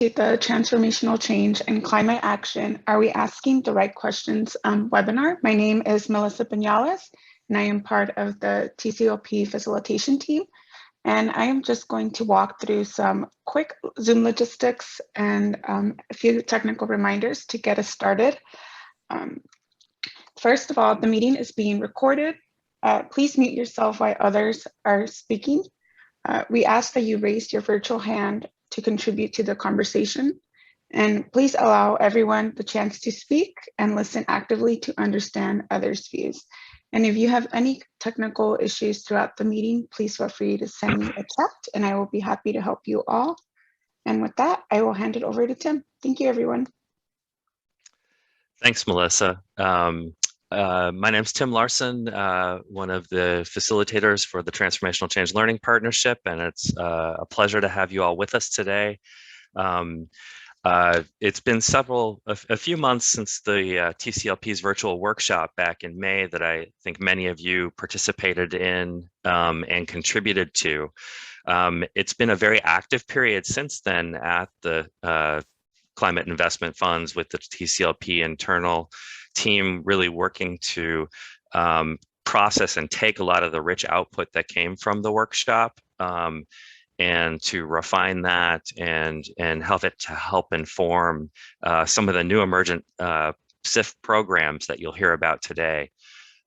The Transformational Change and Climate Action, Are We Asking the Right Questions webinar. My name is Melissa Pinales, and I am part of the TCLP facilitation team. And I am just going to walk through some quick Zoom logistics and a few technical reminders to get us started. First of all, the meeting is being recorded. Please mute yourself while others are speaking. We ask that you raise your virtual hand to contribute to the conversation. And please allow everyone the chance to speak and listen actively to understand others' views. And if you have any technical issues throughout the meeting, please feel free to send me a chat and I will be happy to help you all. And with that, I will hand it over to Tim. Thank you, everyone. Thanks, Melissa. My name's Tim Larson, one of the facilitators for the Transformational Change Learning Partnership, and it's a pleasure to have you all with us today. It's been a few months since the TCLP's virtual workshop back in May that I think many of you participated in and contributed to. It's been a very active period since then at the Climate Investment Funds with the TCLP internal team really working to process and take a lot of the rich output that came from the workshop and to refine that and help it to help inform some of the new emergent SIF programs that you'll hear about today.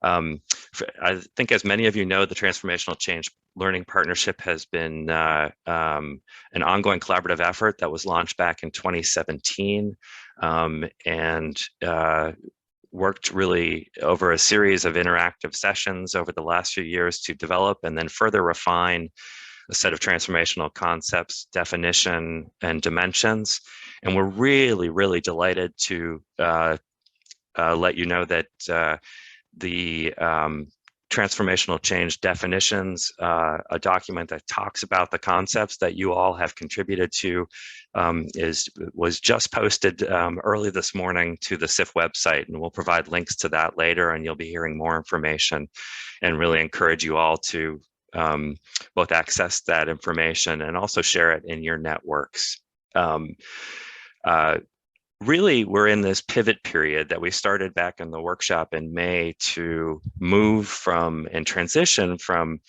I think, as many of you know, the Transformational Change Learning Partnership has been an ongoing collaborative effort that was launched back in 2017 and worked really over a series of interactive sessions over the last few years to develop and then further refine a set of transformational concepts, definition, and dimensions. And we're really, really delighted to let you know that the Transformational Change Definitions, a document that talks about the concepts that you all have contributed to, was just posted early this morning to the SIF website, and we'll provide links to that later, and you'll be hearing more information, and really encourage you all to both access that information and also share it in your networks. Really, we're in this pivot period that we started back in the workshop in May to move from and transition from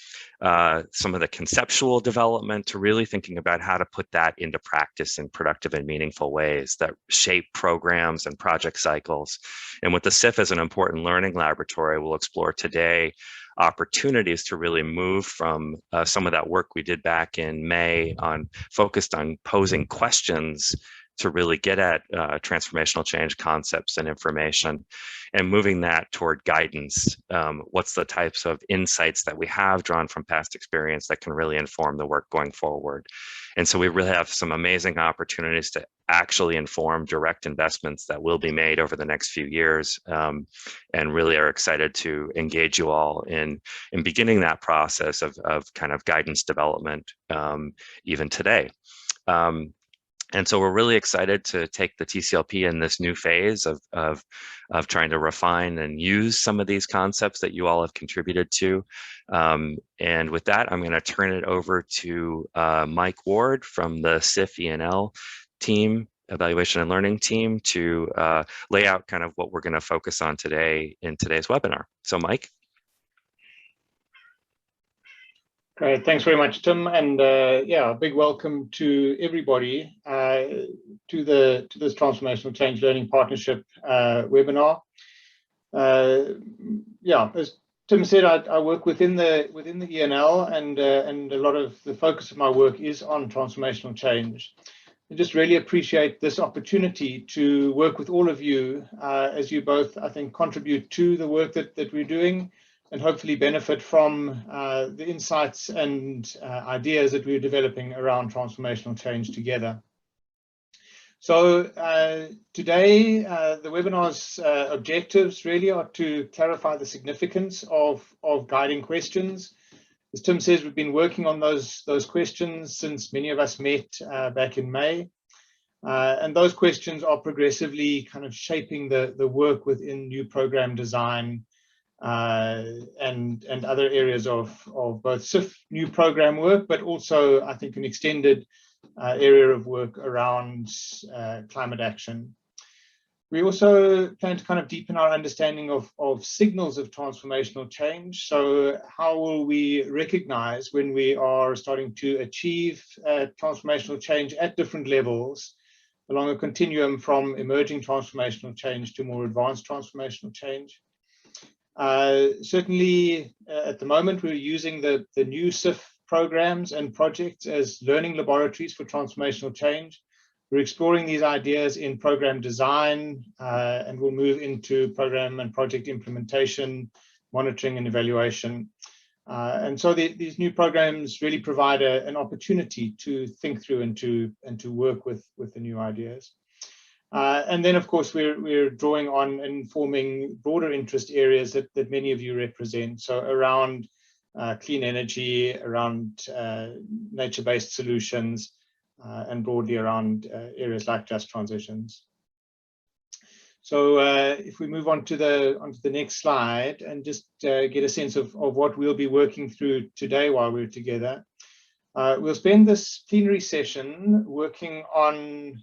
some of the conceptual development to really thinking about how to put that into practice in productive and meaningful ways that shape programs and project cycles. And with the SIF as an important learning laboratory, we'll explore today opportunities to really move from some of that work we did back in May focused on posing questions to really get at transformational change concepts and information, and moving that toward guidance. What's the types of insights that we have drawn from past experience that can really inform the work going forward? And so we really have some amazing opportunities to actually inform direct investments that will be made over the next few years, and really are excited to engage you all in beginning that process of kind of guidance development even today. And so we're really excited to take the TCLP in this new phase of trying to refine and use some of these concepts that you all have contributed to. And with that, I'm going to turn it over to Mike Ward from the SIF E&L team, Evaluation and Learning team, to lay out kind of what we're going to focus on today in today's webinar. So Mike. Great, thanks very much, Tim, and yeah, a big welcome to everybody to this Transformational Change Learning Partnership webinar. Yeah, as Tim said, I work within the E&L, and a lot of the focus of my work is on transformational change. I just really appreciate this opportunity to work with all of you as you both, I think, contribute to the work that we're doing, and hopefully benefit from the insights and ideas that we're developing around transformational change together. So today, the webinar's objectives really are to clarify the significance of guiding questions. As Tim says, we've been working on those questions since many of us met back in May. And those questions are progressively kind of shaping the work within new program design and other areas of both SIF new program work, but also I think an extended area of work around climate action. We also plan to kind of deepen our understanding of signals of transformational change. So how will we recognize when we are starting to achieve transformational change at different levels along a continuum from emerging transformational change to more advanced transformational change? Certainly at the moment, we're using the new SIF programs and projects as learning laboratories for transformational change. We're exploring these ideas in program design, and we'll move into program and project implementation, monitoring and evaluation. And so these new programs really provide an opportunity to think through and to work with the new ideas. And then, of course, we're drawing on and forming broader interest areas that many of you represent. So around clean energy, around nature-based solutions, and broadly around areas like just transitions. So if we move on to the next slide and just get a sense of what we'll be working through today while we're together. We'll spend this plenary session working on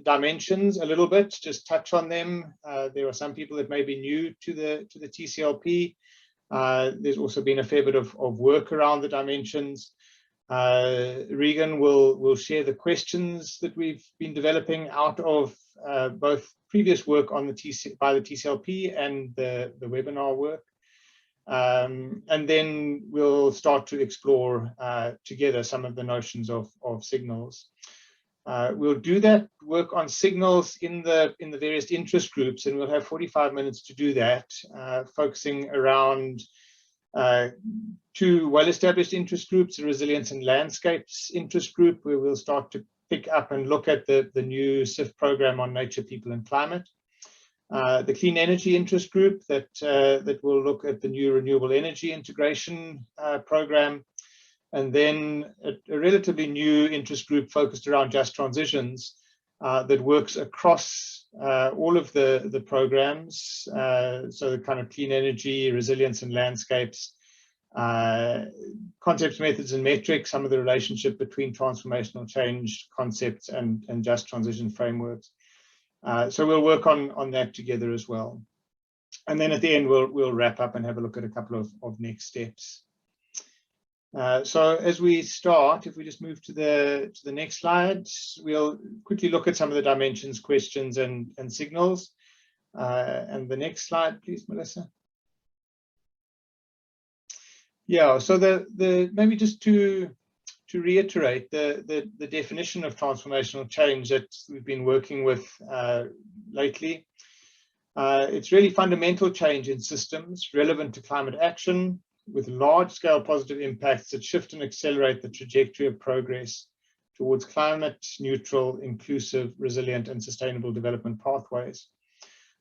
dimensions a little bit, just touch on them. There are some people that may be new to the TCLP. There's also been a fair bit of work around the dimensions. Regan will share the questions that we've been developing out of both previous work on by the TCLP and the webinar work. And then we'll start to explore together some of the notions of signals. We'll do that work on signals in the various interest groups, and we'll have 45 minutes to do that, focusing around two well-established interest groups, the Resilience and Landscapes interest group, where we'll start to pick up and look at the new SIF program on nature, people and climate. The Clean Energy interest group that will look at the new renewable energy integration program. And then a relatively new interest group focused around just transitions that works across all of the programs. So the kind of clean energy, resilience and landscapes, concepts, methods and metrics, some of the relationship between transformational change concepts and just transition frameworks. So we'll work on that together as well. And then at the end, we'll wrap up and have a look at a couple of next steps. So as we start, if we just move to the next slide, we'll quickly look at some of the dimensions, questions and signals. And the next slide, please, Melissa. Yeah, so maybe just to reiterate the definition of transformational change that we've been working with lately. It's really fundamental change in systems relevant to climate action with large-scale positive impacts that shift and accelerate the trajectory of progress towards climate neutral, inclusive, resilient and sustainable development pathways.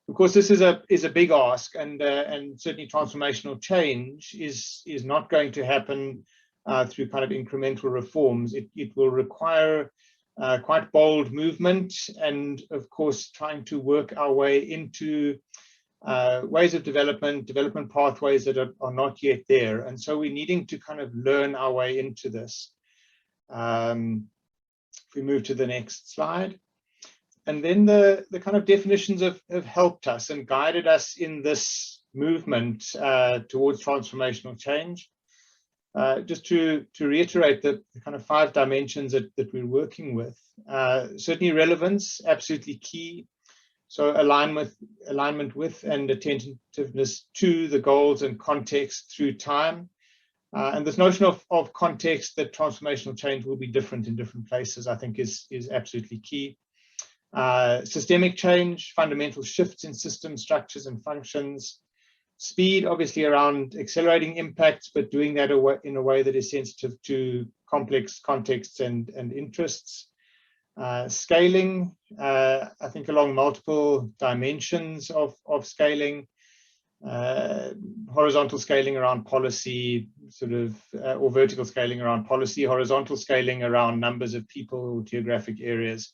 Of course, this is a big ask, and certainly transformational change is not going to happen through kind of incremental reforms. It will require quite bold movement, and of course, trying to work our way into ways of development pathways that are not yet there. And so we're needing to kind of learn our way into this. If we move to the next slide. And then the kind of definitions have helped us and guided us in this movement towards transformational change. Just to reiterate the kind of 5 dimensions that we're working with. Certainly relevance, absolutely key. So alignment with and attentiveness to the goals and context through time. And this notion of context, that transformational change will be different in different places, I think is absolutely key. Systemic change, fundamental shifts in system structures and functions. Speed, obviously around accelerating impacts, but doing that in a way that is sensitive to complex contexts and interests. Scaling, I think along multiple dimensions of scaling. Horizontal scaling around policy, sort of, or vertical scaling around policy, horizontal scaling around numbers of people, geographic areas,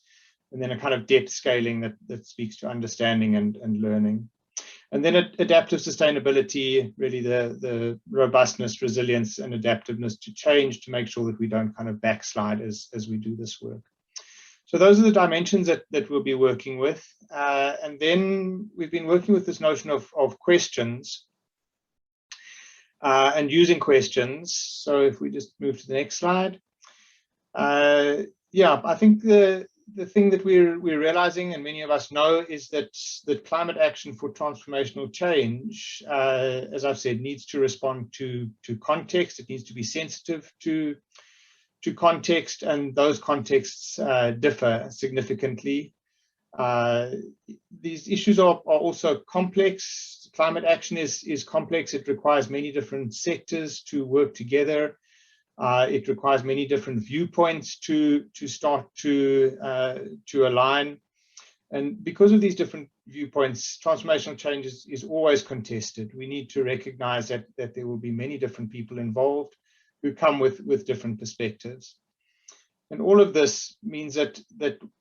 and then a kind of depth scaling that speaks to understanding and learning. And then adaptive sustainability, really the robustness, resilience, and adaptiveness to change to make sure that we don't kind of backslide as we do this work. So those are the dimensions that we'll be working with. And then we've been working with this notion of questions and using questions. So if we just move to the next slide. Yeah, I think the thing that we're realizing, and many of us know, is that climate action for transformational change, as I've said, needs to respond to context. It needs to be sensitive to context, and those contexts differ significantly. These issues are also complex. Climate action is complex. It requires many different sectors to work together. It requires many different viewpoints to start to align. And because of these different viewpoints, transformational change is always contested. We need to recognize that there will be many different people involved who come with different perspectives. And all of this means that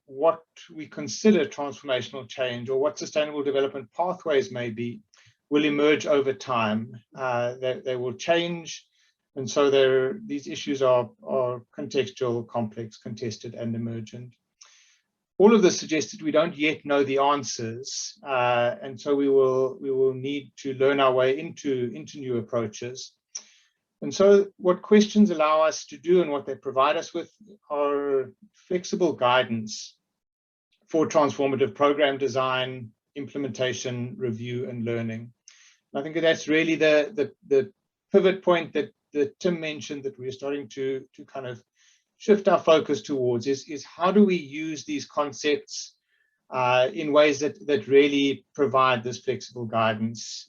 what we consider transformational change, or what sustainable development pathways may be, will emerge over time. They will change. And so these issues are contextual, complex, contested, and emergent. All of this suggests that we don't yet know the answers. And so we will need to learn our way into new approaches. And so what questions allow us to do, and what they provide us with, are flexible guidance for transformative program design, implementation, review, and learning. And I think that's really the pivot point that Tim mentioned, that we're starting to kind of shift our focus towards, is how do we use these concepts in ways that really provide this flexible guidance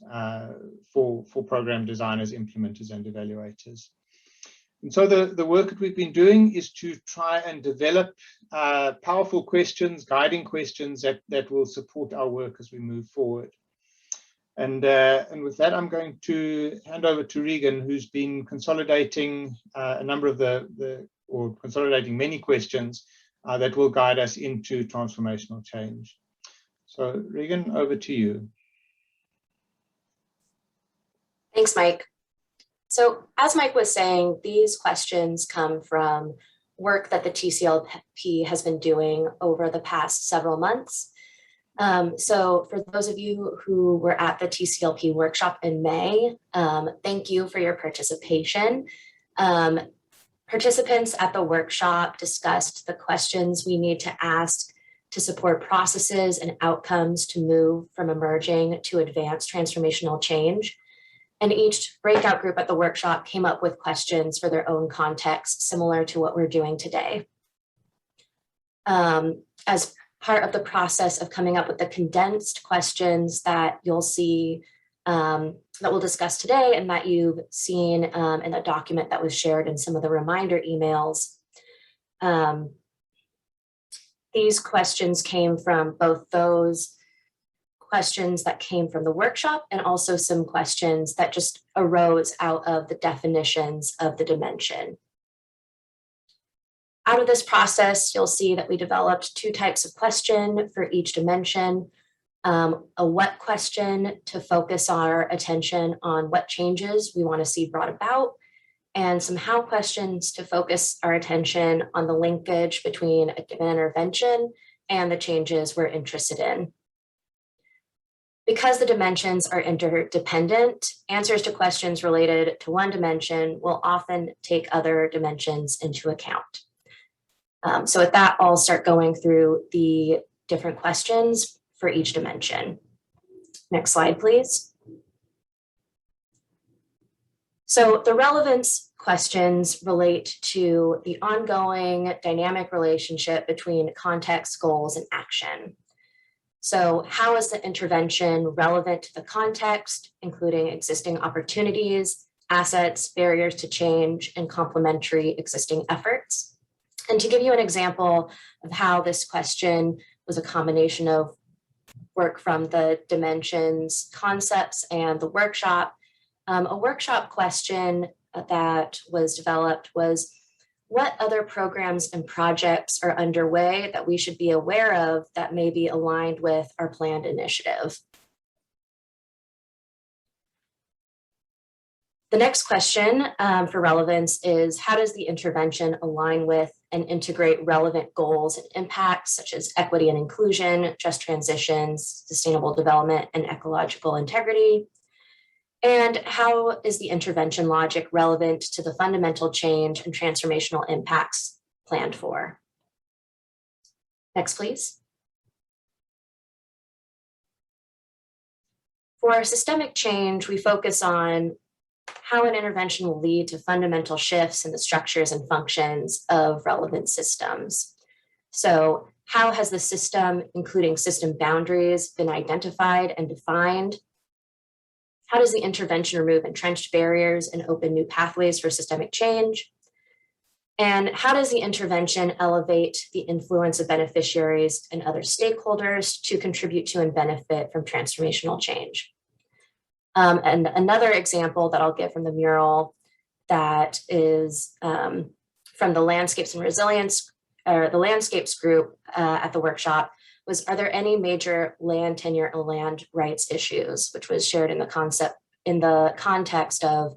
for program designers, implementers, and evaluators. And so the work that we've been doing is to try and develop powerful questions, guiding questions that will support our work as we move forward. And with that, I'm going to hand over to Regan, who's been consolidating a number of or consolidating many questions that will guide us into transformational change. So Regan, over to you. Thanks, Mike. So as Mike was saying, these questions come from work that the TCLP has been doing over the past several months. So for those of you who were at the TCLP workshop in May, thank you for your participation. Participants at the workshop discussed the questions we need to ask to support processes and outcomes to move from emerging to advanced transformational change. And each breakout group at the workshop came up with questions for their own context, similar to what we're doing today. As part of the process of coming up with the condensed questions that you'll see that we'll discuss today, and that you've seen in a document that was shared in some of the reminder emails. These questions came from both those questions that came from the workshop, and also some questions that just arose out of the definitions of the dimension. Out of this process, you'll see that we developed two types of question for each dimension. A what question to focus our attention on what changes we want to see brought about, and some how questions to focus our attention on the linkage between a given intervention and the changes we're interested in. Because the dimensions are interdependent, answers to questions related to one dimension will often take other dimensions into account. So with that, I'll start going through the different questions for each dimension. Next slide, please. So the relevance questions relate to the ongoing dynamic relationship between context, goals, and action. So how is the intervention relevant to the context, including existing opportunities, assets, barriers to change, and complementary existing efforts? And to give you an example of how this question was a combination of work from the dimensions, concepts, and the workshop, a workshop question that was developed was, what other programs and projects are underway that we should be aware of that may be aligned with our planned initiative? The next question for relevance is, how does the intervention align with and integrate relevant goals and impacts such as equity and inclusion, just transitions, sustainable development, and ecological integrity? And how is the intervention logic relevant to the fundamental change and transformational impacts planned for? Next, please. For systemic change, we focus on how an intervention will lead to fundamental shifts in the structures and functions of relevant systems. So how has the system, including system boundaries, been identified and defined? How does the intervention remove entrenched barriers and open new pathways for systemic change? And how does the intervention elevate the influence of beneficiaries and other stakeholders to contribute to and benefit from transformational change? And another example that I'll give from the mural that is from the Landscapes and Resilience, or the Landscapes group at the workshop, was, are there any major land tenure and land rights issues, which was shared in the context of,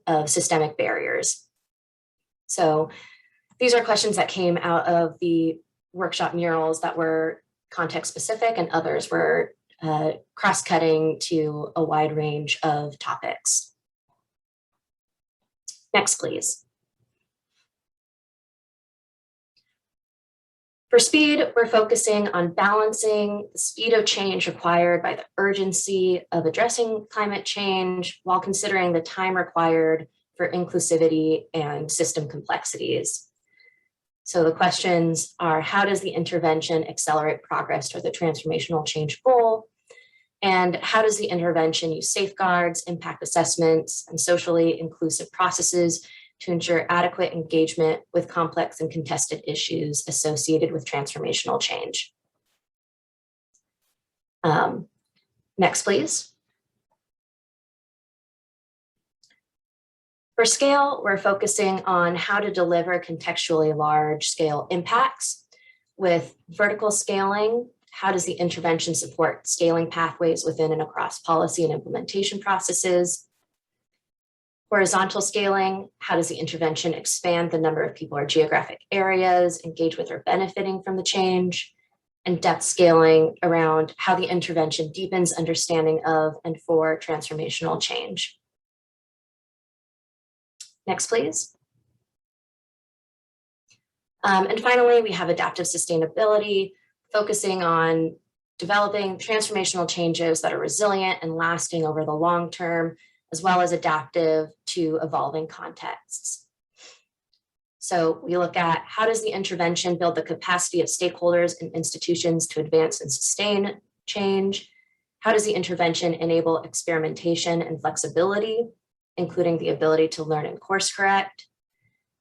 of systemic barriers. So these are questions that came out of the workshop murals that were context specific, and others were cross-cutting to a wide range of topics. Next, please. For speed, we're focusing on balancing the speed of change required by the urgency of addressing climate change while considering the time required for inclusivity and system complexities. So the questions are, how does the intervention accelerate progress toward the transformational change goal? And how does the intervention use safeguards, impact assessments, and socially inclusive processes to ensure adequate engagement with complex and contested issues associated with transformational change? Next, please. For scale, we're focusing on how to deliver contextually large-scale impacts. With vertical scaling, how does the intervention support scaling pathways within and across policy and implementation processes? Horizontal scaling, how does the intervention expand the number of people or geographic areas engaged with or benefiting from the change? And depth scaling around how the intervention deepens understanding of and for transformational change. Next, please. And finally, we have adaptive sustainability, focusing on developing transformational changes that are resilient and lasting over the long term, as well as adaptive to evolving contexts. So we look at, how does the intervention build the capacity of stakeholders and institutions to advance and sustain change? How does the intervention enable experimentation and flexibility, including the ability to learn and course correct?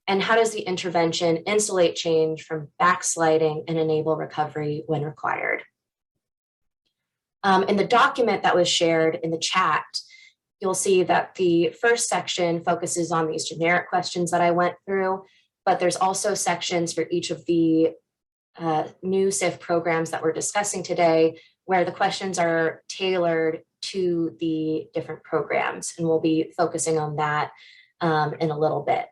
And how does the intervention insulate change from backsliding and enable recovery when required? In the document that was shared in the chat, you'll see that the first section focuses on these generic questions that I went through, but there's also sections for each of the new SIF programs that we're discussing today, where the questions are tailored to the different programs, and we'll be focusing on that in a little bit.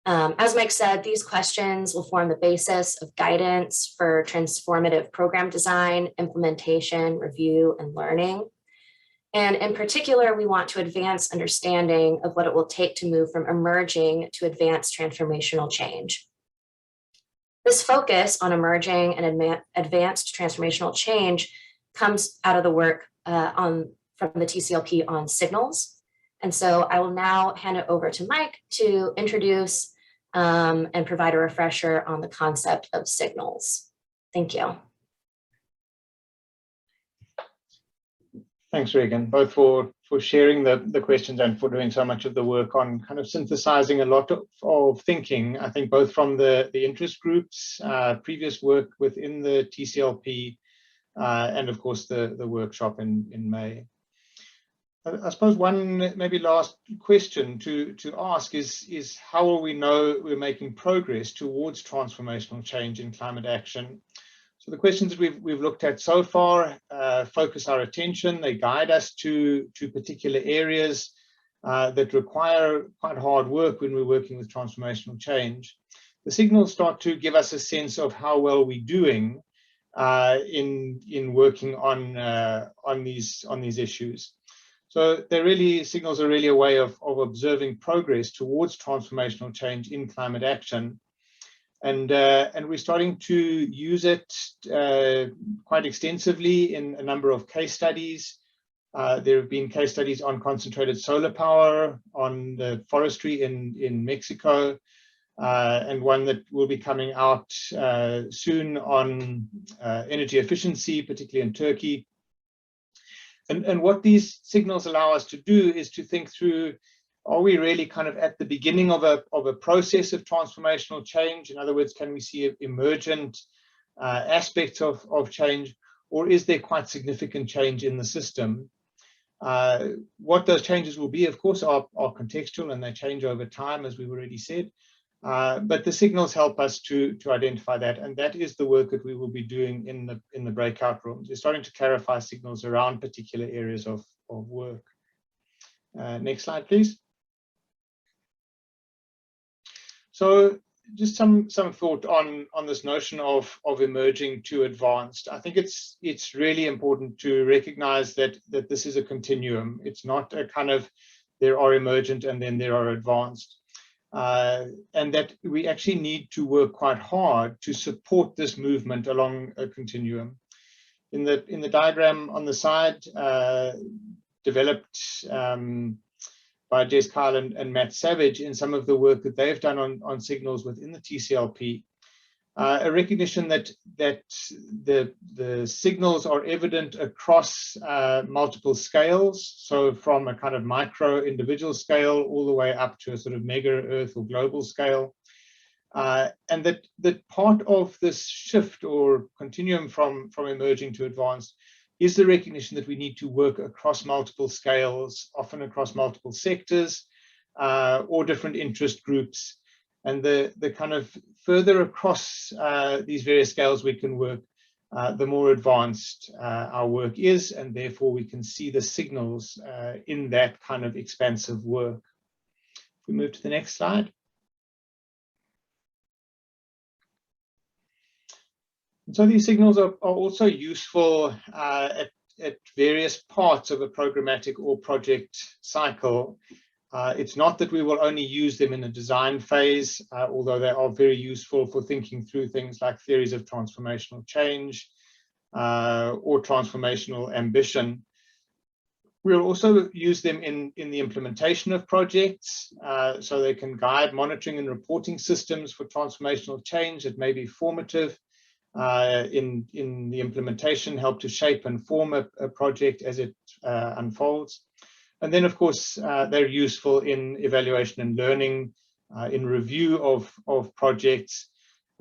As Mike said, these questions will form the basis of guidance for transformative program design, implementation, review, and learning. And in particular, we want to advance understanding of what it will take to move from emerging to advanced transformational change. This focus on emerging and advanced transformational change comes out of the work from the TCLP on signals. And so I will now hand it over to Mike to introduce and provide a refresher on the concept of signals. Thank you. Thanks, Regan, both for sharing the questions and for doing so much of the work on kind of synthesizing a lot of thinking, I think both from the interest groups, previous work within the TCLP, and of course the workshop in May. I suppose one maybe last question to ask is how will we know we're making progress towards transformational change in climate action? So the questions that we've looked at so far focus our attention. They guide us to particular areas that require quite hard work when we're working with transformational change. The signals start to give us a sense of how well we're doing in working on these issues. So signals are really a way of observing progress towards transformational change in climate action. And we're starting to use it quite extensively in a number of case studies. There have been case studies on concentrated solar power, on the forestry in Mexico, and one that will be coming out soon on energy efficiency, particularly in Turkey. And what these signals allow us to do is to think through, are we really kind of at the beginning of a process of transformational change? In other words, can we see emergent aspects of change, or is there quite significant change in the system? What those changes will be, of course, are contextual, and they change over time, as we've already said. But the signals help us to identify that, and that is the work that we will be doing in the breakout rooms. We're starting to clarify signals around particular areas of work. Next slide, please. So just some thought on this notion of emerging to advanced. I think it's really important to recognize that this is a continuum. It's not a kind of there are emergent and then there are advanced. And that we actually need to work quite hard to support this movement along a continuum. In the diagram on the side, developed by Jess Kyle and Matt Savage in some of the work that they've done on signals within the TCLP, a recognition that the signals are evident across multiple scales, so from a kind of micro individual scale all the way up to a sort of mega Earth or global scale, and that part of this shift or continuum from emerging to advanced is the recognition that we need to work across multiple scales, often across multiple sectors or different interest groups. And the kind of further across these various scales we can work, the more advanced our work is, and therefore we can see the signals in that kind of expansive work. If we move to the next slide. So these signals are also useful at various parts of a programmatic or project cycle. It's not that we will only use them in a design phase, although they are very useful for thinking through things like theories of transformational change or transformational ambition. We'll also use them in the implementation of projects, so they can guide monitoring and reporting systems for transformational change that may be formative in the implementation, help to shape and form a project as it unfolds. And then, of course, they're useful in evaluation and learning, in review of projects,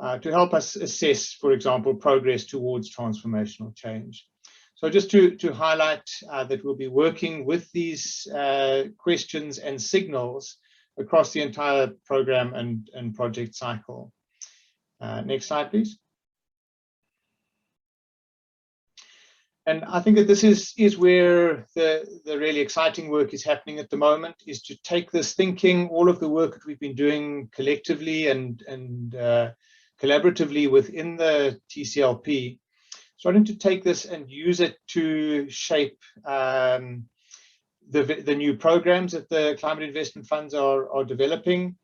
to help us assess, for example, progress towards transformational change. So just to highlight that we'll be working with these questions and signals across the entire program and project cycle. Next slide, please. And I think that this is where the really exciting work is happening at the moment, is to take this thinking, all of the work that we've been doing collectively and collaboratively within the TCLP, starting to take this and use it to shape the new programs that the climate investment funds are developing.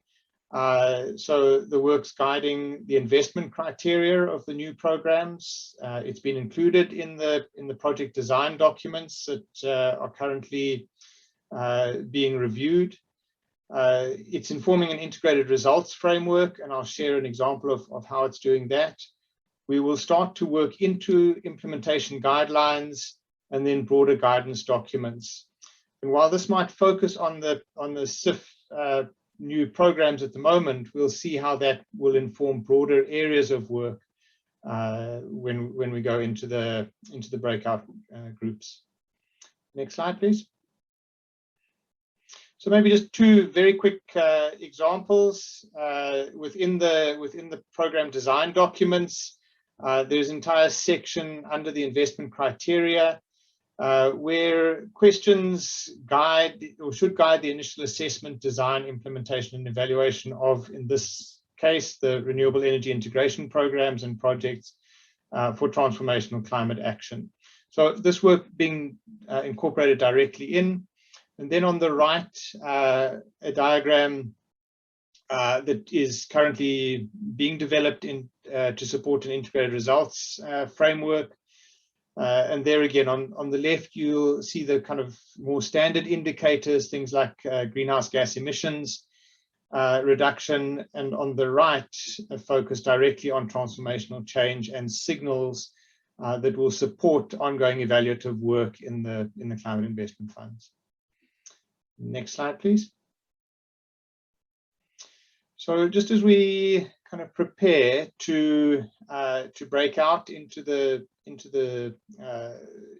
So the work's guiding the investment criteria of the new programs. It's been included in the project design documents that are currently being reviewed. It's informing an integrated results framework, and I'll share an example of how it's doing that. We will start to work into implementation guidelines and then broader guidance documents. And while this might focus on the SIF new programs at the moment, we'll see how that will inform broader areas of work when we go into the breakout groups. Next slide, please. So maybe just two very quick examples within the program design documents. There's an entire section under the investment criteria where questions guide or should guide the initial assessment, design, implementation, and evaluation of, in this case, the renewable energy integration programs and projects for transformational climate action. So this work being incorporated directly in. And then on the right, a diagram that is currently being developed to support an integrated results framework. And there again, on the left, you'll see the kind of more standard indicators, things like greenhouse gas emissions reduction, and on the right, a focus directly on transformational change and signals that will support ongoing evaluative work in the climate investment funds. Next slide, please. So just as we kind of prepare to break out into the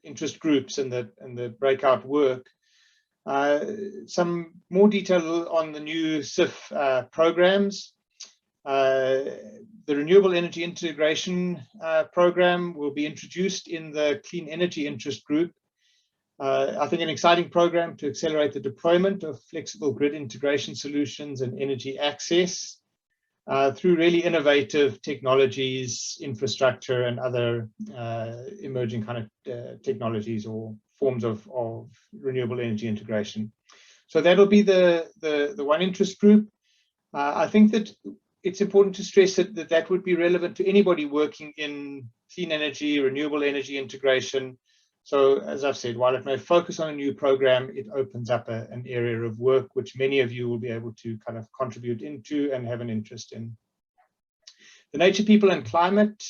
interest groups and the breakout work, some more detail on the new CIF programs. The Renewable Energy Integration Program will be introduced in the Clean Energy Interest Group. I think an exciting program to accelerate the deployment of flexible grid integration solutions and energy access through really innovative technologies, infrastructure, and other emerging kind of technologies or forms of renewable energy integration. So that'll be the one interest group. I think that it's important to stress that would be relevant to anybody working in clean energy, renewable energy integration. So as I've said, while it may focus on a new program, it opens up an area of work which many of you will be able to kind of contribute into and have an interest in. The Nature, People and Climate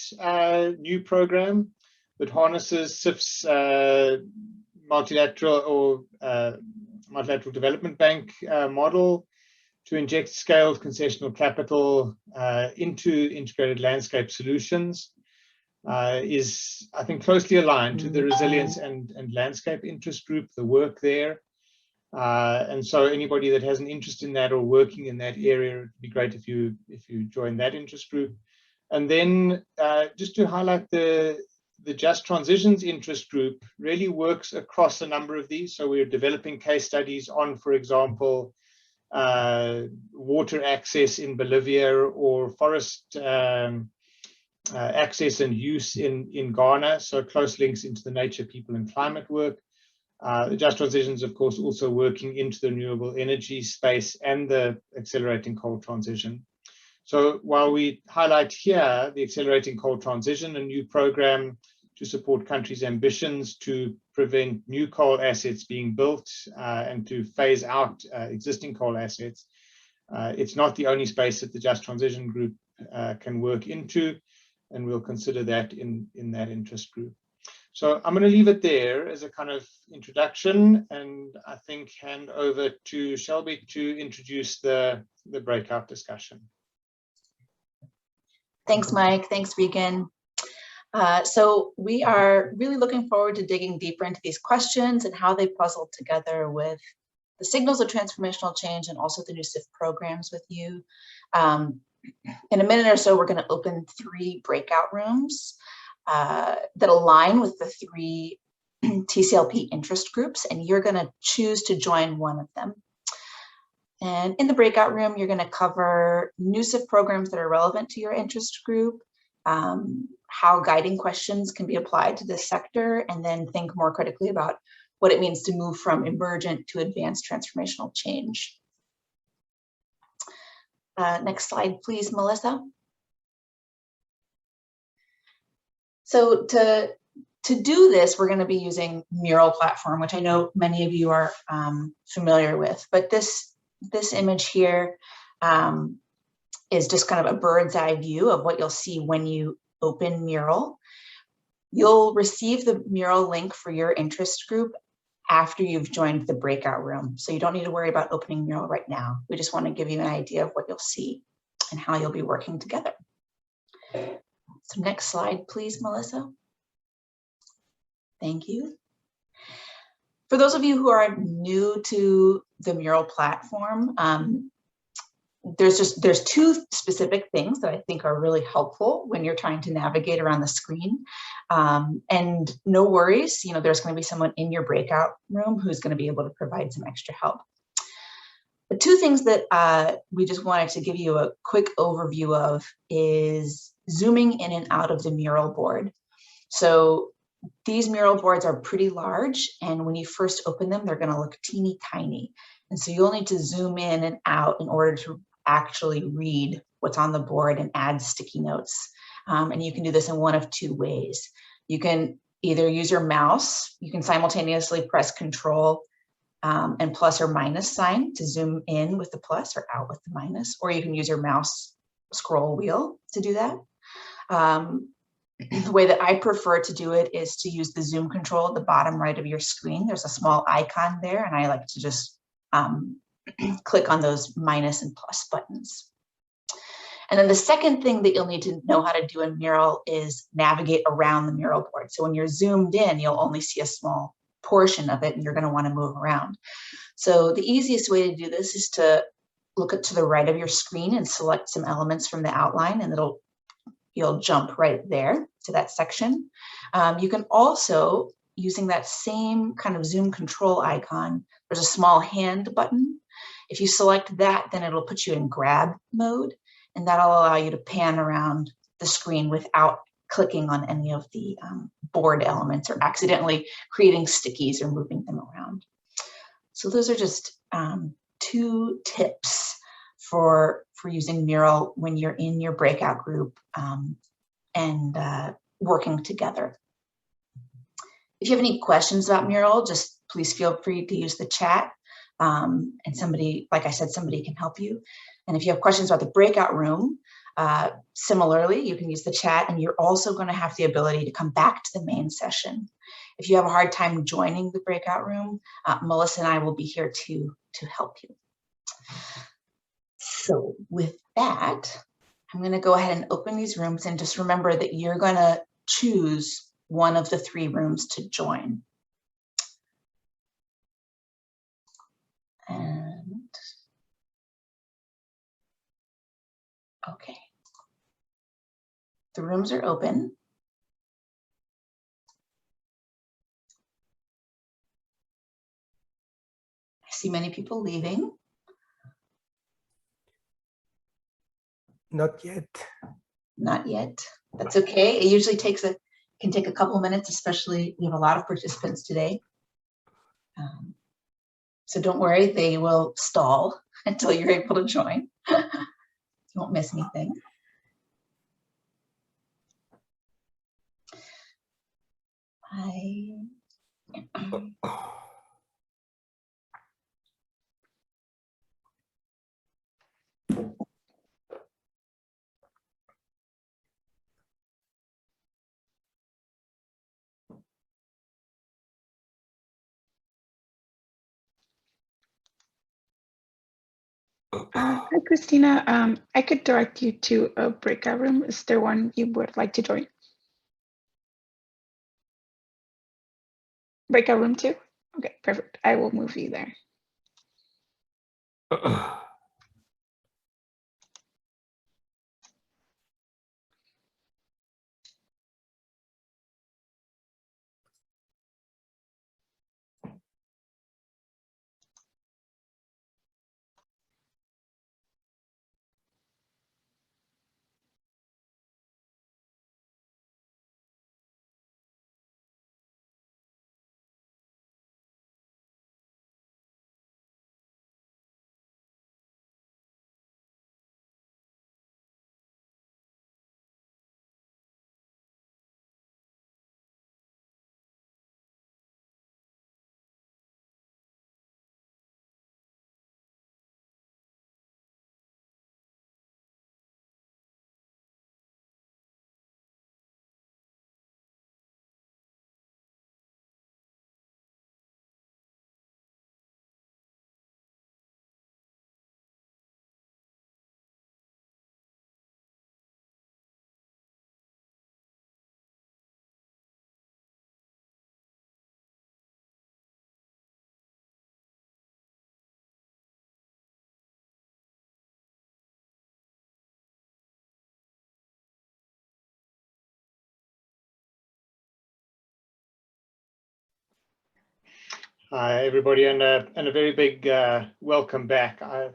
new program that harnesses CIF's multilateral development bank model to inject scaled concessional capital into integrated landscape solutions is, I think, closely aligned to the resilience and landscape interest group, the work there. And so anybody that has an interest in that or working in that area, it'd be great if you join that interest group. And then just to highlight the Just Transitions interest group really works across a number of these. So we're developing case studies on, for example, water access in Bolivia or forest access and use in Ghana, so close links into the nature, people, and climate work. The Just Transitions, of course, also working into the renewable energy space and the accelerating coal transition. So while we highlight here the accelerating coal transition, a new program to support countries' ambitions to prevent new coal assets being built and to phase out existing coal assets, it's not the only space that the Just Transition Group can work into, and we'll consider that in that interest group. So I'm going to leave it there as a kind of introduction, and I think hand over to Shelby to introduce the breakout discussion. Thanks, Mike. Thanks, Regan. So we are really looking forward to digging deeper into these questions and how they puzzle together with the signals of transformational change and also the new CIF programs with you. In a minute or so, we're going to open 3 breakout rooms that align with the 3 TCLP interest groups, and you're going to choose to join one of them. And in the breakout room, you're going to cover new CIF programs that are relevant to your interest group, how guiding questions can be applied to this sector, and then think more critically about what it means to move from emergent to advanced transformational change. Next slide, please, Melissa. So to do this, we're going to be using Mural platform, which I know many of you are familiar with. But this image here is just kind of a bird's eye view of what you'll see when you open Mural. You'll receive the Mural link for your interest group after you've joined the breakout room. So you don't need to worry about opening Mural right now. We just want to give you an idea of what you'll see and how you'll be working together. So next slide, please, Melissa. Thank you. For those of you who are new to the Mural platform, there's two specific things that I think are really helpful when you're trying to navigate around the screen. And no worries, there's going to be someone in your breakout room who's going to be able to provide some extra help. The two things that we just wanted to give you a quick overview of is zooming in and out of the mural board. So these mural boards are pretty large, and when you first open them, they're going to look teeny tiny. And so you'll need to zoom in and out in order to actually read what's on the board and add sticky notes. And you can do this in one of two ways. You can either use your mouse, you can simultaneously press Control and plus or minus sign to zoom in with the plus or out with the minus, or you can use your mouse scroll wheel to do that. The way that I prefer to do it is to use the zoom control at the bottom right of your screen. There's a small icon there, and I like to just click on those minus and plus buttons. And then the second thing that you'll need to know how to do in Mural is navigate around the mural board. So when you're zoomed in, you'll only see a small portion of it, and you're going to want to move around. So the easiest way to do this is to look to the right of your screen and select some elements from the outline, and you'll jump right there to that section. You can also, using that same kind of zoom control icon, there's a small hand button. If you select that, then it'll put you in grab mode, and that'll allow you to pan around the screen without clicking on any of the board elements or accidentally creating stickies or moving them around. So those are just two tips for using Mural when you're in your breakout group and working together. If you have any questions about Mural, just please feel free to use the chat. And somebody, like I said, somebody can help you. And if you have questions about the breakout room, similarly, you can use the chat, and you're also going to have the ability to come back to the main session. If you have a hard time joining the breakout room, Melissa and I will be here to help you. So with that, I'm going to go ahead and open these rooms, and just remember that you're going to choose one of the three rooms to join. And okay, the rooms are open. I see many people leaving. Not yet. Not yet. That's okay. It usually can take a couple minutes, especially we have a lot of participants today. So don't worry, they will stall until you're able to join. You won't miss anything. Hi, Christina. I could direct you to a breakout room. Is there one you would like to join? Breakout room 2? Okay, perfect. I will move you there. Hi, everybody, and a very big welcome back. I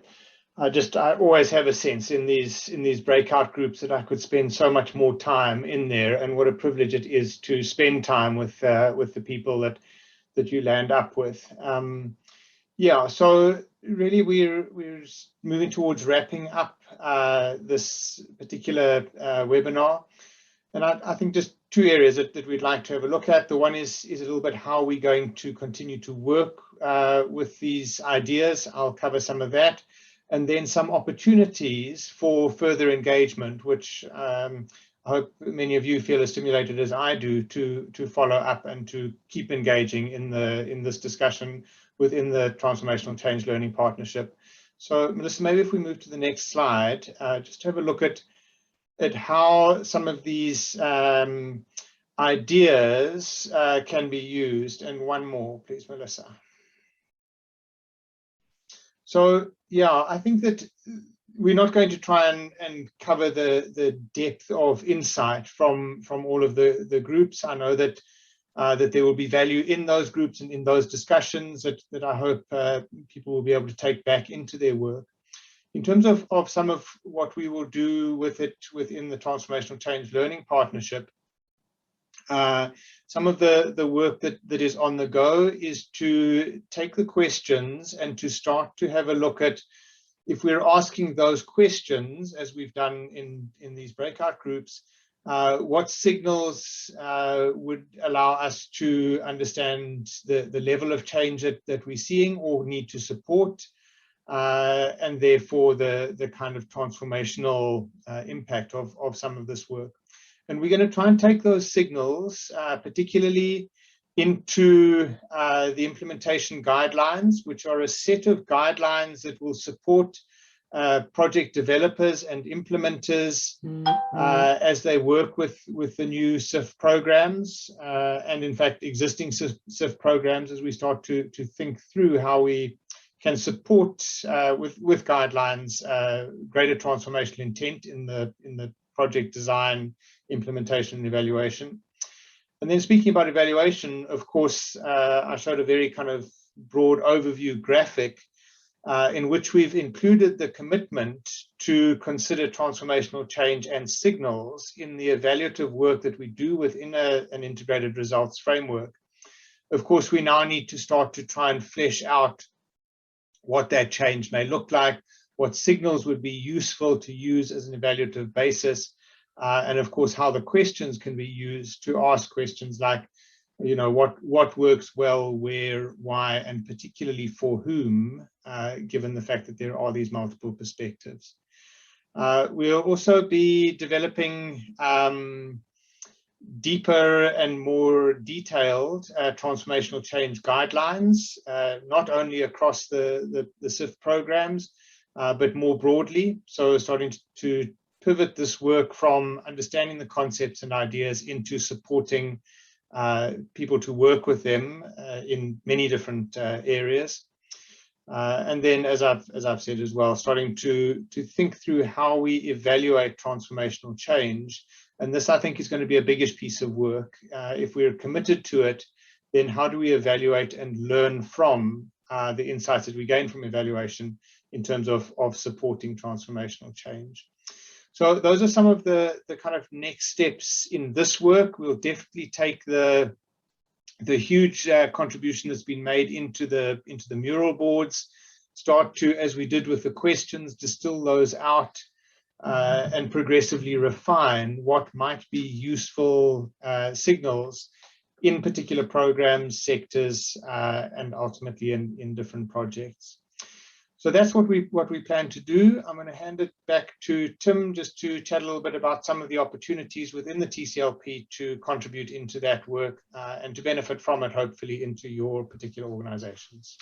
always have a sense in these breakout groups that I could spend so much more time in there, and what a privilege it is to spend time with the people that you land up with. Yeah, so really we're moving towards wrapping up this particular webinar. And I think just two areas that we'd like to have a look at. The one is a little bit how we're going to continue to work with these ideas. I'll cover some of that. And then some opportunities for further engagement, which I hope many of you feel as stimulated as I do to follow up and to keep engaging in this discussion within the Transformational Change Learning Partnership. So Melissa, maybe if we move to the next slide, just have a look at how some of these ideas can be used. And one more, please, Melissa. So, yeah, I think that we're not going to try and cover the depth of insight from all of the groups. I know that that there will be value in those groups and in those discussions that I hope people will be able to take back into their work. In terms of some of what we will do with it within the Transformational Change Learning Partnership, some of the work that is on the go is to take the questions and to start to have a look at, if we're asking those questions, as we've done in these breakout groups, what signals would allow us to understand the level of change that we're seeing or need to support, and therefore the kind of transformational impact of some of this work. And we're going to try and take those signals, particularly into the implementation guidelines, which are a set of guidelines that will support project developers and implementers as they work with the new SIF programs, and in fact existing SIF programs, as we start to think through how we can support with guidelines greater transformational intent in the project design, implementation, and evaluation. And then speaking about evaluation, of course, I showed a very kind of broad overview graphic in which we've included the commitment to consider transformational change and signals in the evaluative work that we do within an integrated results framework. Of course, we now need to start to try and flesh out what that change may look like, what signals would be useful to use as an evaluative basis, and of course, how the questions can be used to ask questions like, you know, what works well, where, why, and particularly for whom, given the fact that there are these multiple perspectives. We'll also be developing deeper and more detailed transformational change guidelines, not only across the SIF programs, but more broadly. So starting to pivot this work from understanding the concepts and ideas into supporting people to work with them in many different areas. And then, as I've said as well, starting to think through how we evaluate transformational change. And this, I think, is going to be a biggish piece of work. If we're committed to it, then how do we evaluate and learn from the insights that we gain from evaluation in terms of supporting transformational change? So those are some of the kind of next steps in this work. We'll definitely take the huge contribution that's been made into the mural boards, start to, as we did with the questions, distill those out and progressively refine what might be useful signals in particular programs, sectors, and ultimately in different projects. So that's what we plan to do. I'm going to hand it back to Tim just to chat a little bit about some of the opportunities within the TCLP to contribute into that work and to benefit from it, hopefully, into your particular organizations.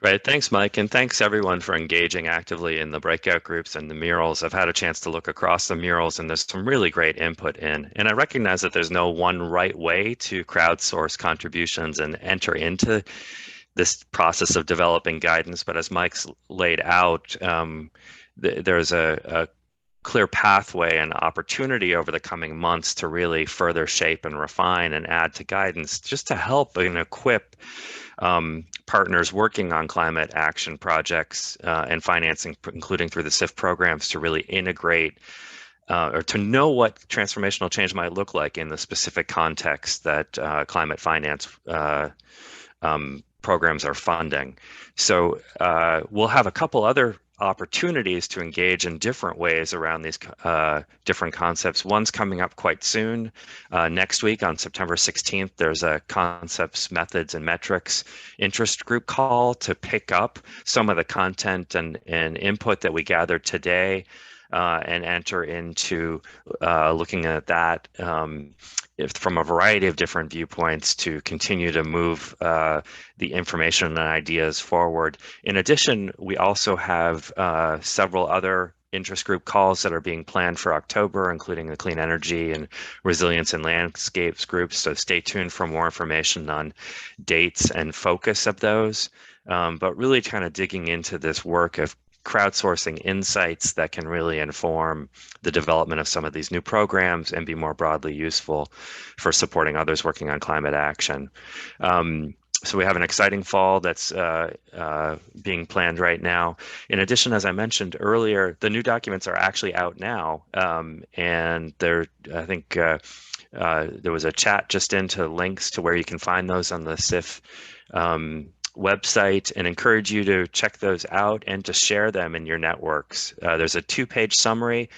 Great. Thanks, Mike. And thanks, everyone, for engaging actively in the breakout groups and the murals. I've had a chance to look across the murals, and there's some really great input in. And I recognize that there's no one right way to crowdsource contributions and enter into this process of developing guidance. But as Mike's laid out, there's a clear pathway and opportunity over the coming months to really further shape and refine and add to guidance just to help and equip partners working on climate action projects and financing, including through the SIF programs, to really integrate or to know what transformational change might look like in the specific context that climate finance programs are funding. So we'll have a couple other opportunities to engage in different ways around these different concepts. One's coming up quite soon. Next week on September 16th, there's a concepts, methods, and metrics interest group call to pick up some of the content and input that we gathered today and enter into looking at that from a variety of different viewpoints to continue to move the information and ideas forward. In addition, we also have several other interest group calls that are being planned for October, including the Clean Energy and Resilience and Landscapes groups. So stay tuned for more information on dates and focus of those. But really kind of digging into this work of crowdsourcing insights that can really inform the development of some of these new programs and be more broadly useful for supporting others working on climate action. So we have an exciting fall that's being planned right now. In addition, as I mentioned earlier, the new documents are actually out now, and I think there was a chat just into links to where you can find those on the SIF website, and encourage you to check those out and to share them in your networks. There's a 2-page summary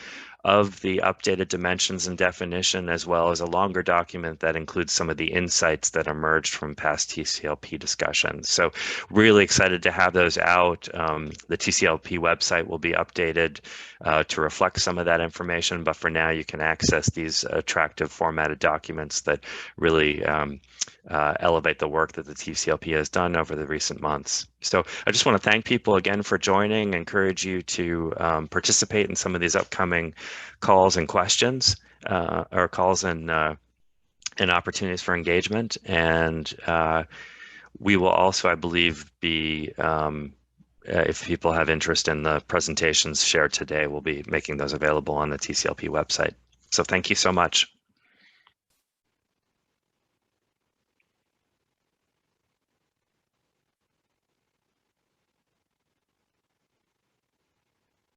of the updated dimensions and definition, as well as a longer document that includes some of the insights that emerged from past TCLP discussions. So really excited to have those out. The TCLP website will be updated to reflect some of that information, but for now you can access these attractive formatted documents that really elevate the work that the TCLP has done over the recent months. So I just want to thank people again for joining, encourage you to participate in some of these upcoming calls and questions, or calls and opportunities for engagement. And we will also, I believe, be, if people have interest in the presentations shared today, we'll be making those available on the TCLP website. So thank you so much.